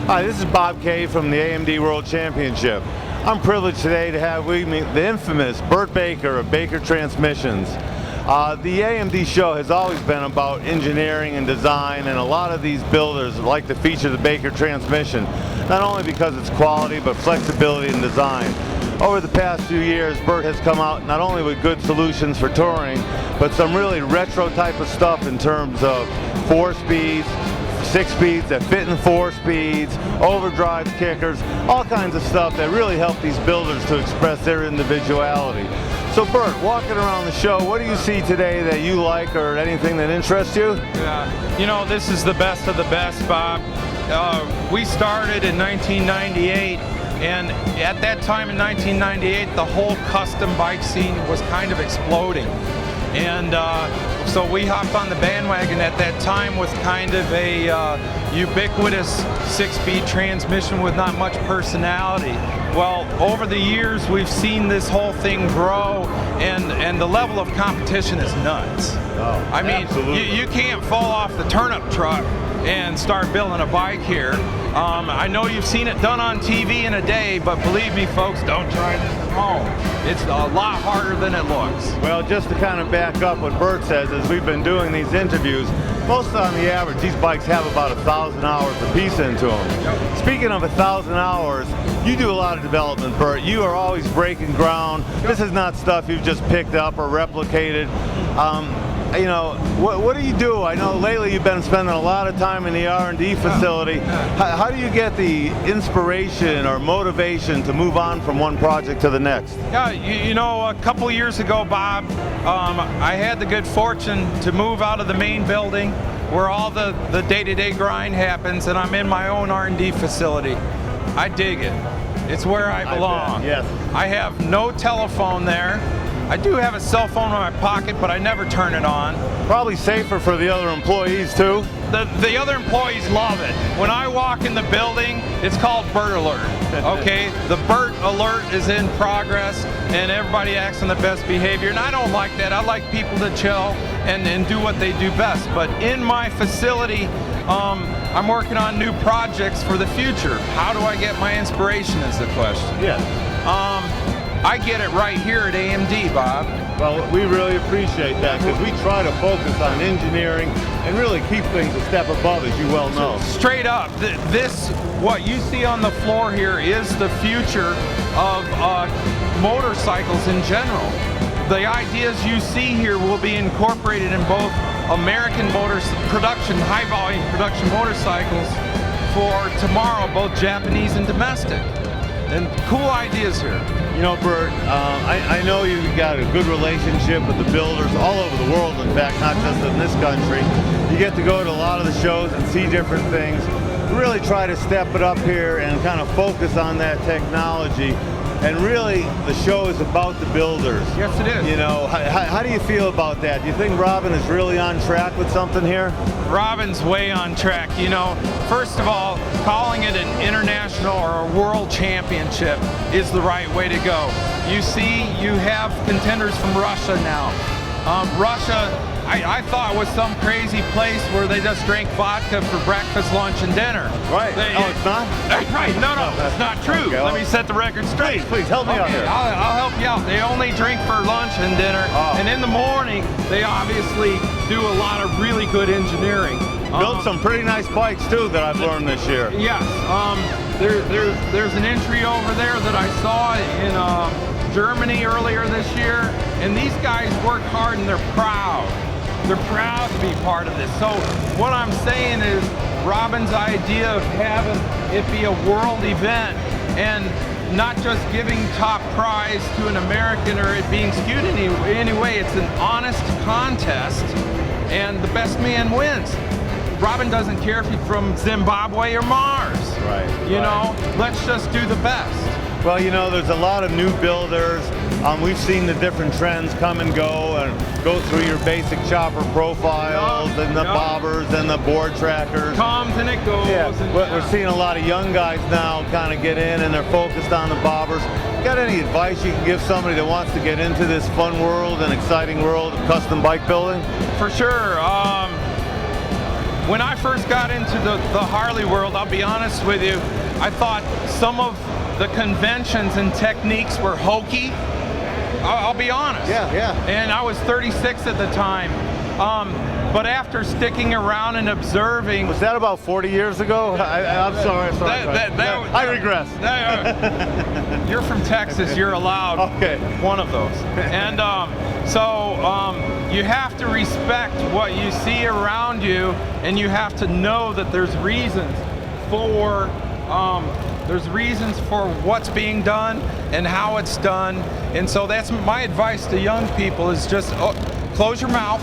Hi, this is Bob Kay from the AMD World Championship. I'm privileged today to have with me the infamous Burt Baker of Baker Transmissions. The AMD show has always been about engineering and design, and a lot of these builders like to feature the Baker transmission, not only because it's quality, but flexibility and design. Over the past few years, Burt has come out not only with good solutions for touring, but some really retro type of stuff in terms of 4 speeds, 6 speeds that fit in 4 speeds, overdrive kickers, all kinds of stuff that really help these builders to express their individuality. So Burt, walking around the show, what do you see today that you like or anything that interests you? Yeah, you know, this is the best of the best, Bob. We started in 1998, and at that time in 1998, the whole custom bike scene was kind of exploding. And so we hopped on the bandwagon at that time with kind of a ubiquitous 6-speed transmission with not much personality. Well, over the years, we've seen this whole thing grow, and the level of competition is nuts. Oh, I mean, you can't fall off the turnip truck and start building a bike here. I know you've seen it done on TV in a day, but believe me, folks, don't try this at home. It's a lot harder than it looks. Well, just to kind of back up what Burt says, as we've been doing these interviews, most on the average, these bikes have about 1,000 hours apiece into them. Yep. Speaking of 1,000 hours, you do a lot of development, Burt. You are always breaking ground. This is not stuff you've just picked up or replicated. You know, what do you do? I know lately you've been spending a lot of time in the R&D facility. How do you get the inspiration or motivation to move on from one project to the next? Yeah, you know, a couple years ago, Bob, I had the good fortune to move out of the main building where all the day-to-day grind happens, and I'm in my own R&D facility. I dig it. It's where I belong. Yes. I have no telephone there. I do have a cell phone in my pocket, but I never turn it on. Probably safer for the other employees too. The other employees love it. When I walk in the building, it's called Burt Alert. Okay, the Burt Alert is in progress, and everybody acts on the best behavior. And I don't like that. I like people to chill and do what they do best. But in my facility, I'm working on new projects for the future. How do I get my inspiration is the question. Yeah. I get it right here at AMD, Bob. Well, we really appreciate that because we try to focus on engineering and really keep things a step above, as you well know. Straight up, what you see on the floor here is the future of motorcycles in general. The ideas you see here will be incorporated in both American production, high-volume production motorcycles for tomorrow, both Japanese and domestic. And cool ideas here. You know, Burt, I know you've got a good relationship with the builders all over the world, in fact, not just in this country. You get to go to a lot of the shows and see different things. We really try to step it up here and kind of focus on that technology. And really, the show is about the builders. Yes, it is. You know, how do you feel about that? Do you think Robin is really on track with something here? Robin's way on track. You know, first of all, calling it an international or a world championship is the right way to go. You see, you have contenders from Russia now. Russia, I thought was some crazy place where they just drank vodka for breakfast, lunch, and dinner. Right. It's not? Right. No, it's not true. Okay, Let me set the record straight. Please help me out here. I'll help you out. They only drink for lunch and dinner, and in the morning, they obviously do a lot of really good engineering. Built some pretty nice bikes, too, that I've learned this year. Yes. There's an entry over there that I saw in Germany earlier this year, and these guys work hard and they're proud. They're proud to be part of this. So what I'm saying is Robin's idea of having it be a world event and not just giving top prize to an American or it being skewed in any way, it's an honest contest and the best man wins. Robin doesn't care if he's from Zimbabwe or Mars. Right. You know, let's just do the best. Well, you know, there's a lot of new builders. We've seen the different trends come and go through your basic chopper profiles and the bobbers and the board trackers. Comes and it goes. Yeah, we're seeing a lot of young guys now kind of get in and they're focused on the bobbers. Got any advice you can give somebody that wants to get into this fun world and exciting world of custom bike building? For sure. when I first got into the Harley world, I'll be honest with you, I thought some of the conventions and techniques were hokey. I'll be honest. Yeah. And I was 36 at the time. But after sticking around and observing... Was that about 40 years ago? I'm sorry. I regress. You're from Texas, you're allowed one of those. And you have to respect what you see around you, and you have to know that there's reasons for what's being done and how it's done. And so that's my advice to young people, is just close your mouth,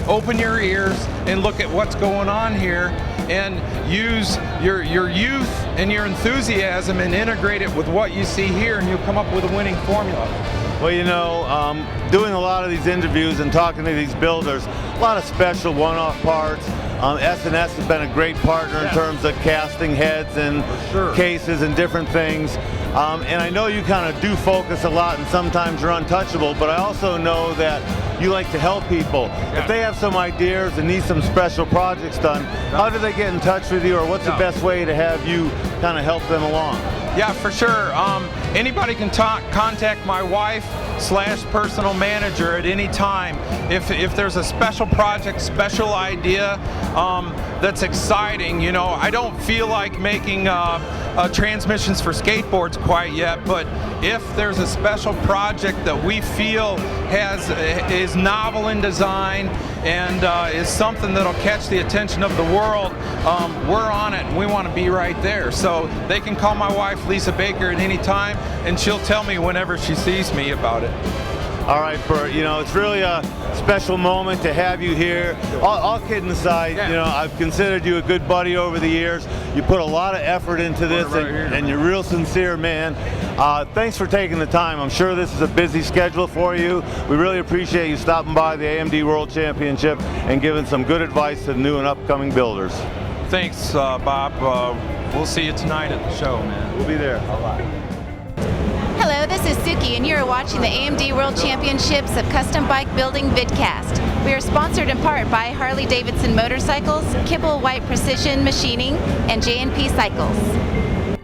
open your ears, and look at what's going on here, and use your youth and your enthusiasm and integrate it with what you see here, and you'll come up with a winning formula. Well, you know, doing a lot of these interviews and talking to these builders, a lot of special one-off parts. S&S has been a great partner in terms of casting heads and cases and different things. And I know you kind of do focus a lot, and sometimes you're untouchable, but I also know that you like to help people. If they have some ideas and need some special projects done, how do they get in touch with you, or what's the best way to have you kind of help them along? Yeah, for sure. Anybody can contact my wife / personal manager at any time. If there's a special project, special idea that's exciting, you know, I don't feel like making transmissions for skateboards quite yet, but if there's a special project that we feel is novel in design and is something that'll catch the attention of the world, we're on it, and we want to be right there. So they can call my wife, Lisa Baker, at any time, and she'll tell me whenever she sees me about it. All right, Burt, you know, it's really a special moment to have you here. All kidding aside, you know, I've considered you a good buddy over the years. You put a lot of effort into this, and you're real sincere, man. Thanks for taking the time. I'm sure this is a busy schedule for you. We really appreciate you stopping by the AMD World Championship and giving some good advice to new and upcoming builders. Thanks, Bob. We'll see you tonight at the show, man. We'll be there. Hello, this is Suki, and you're watching the AMD World Championships of Custom Bike Building vidcast. We are sponsored in part by Harley-Davidson Motorcycles, Kibble White Precision Machining, and J&P Cycles.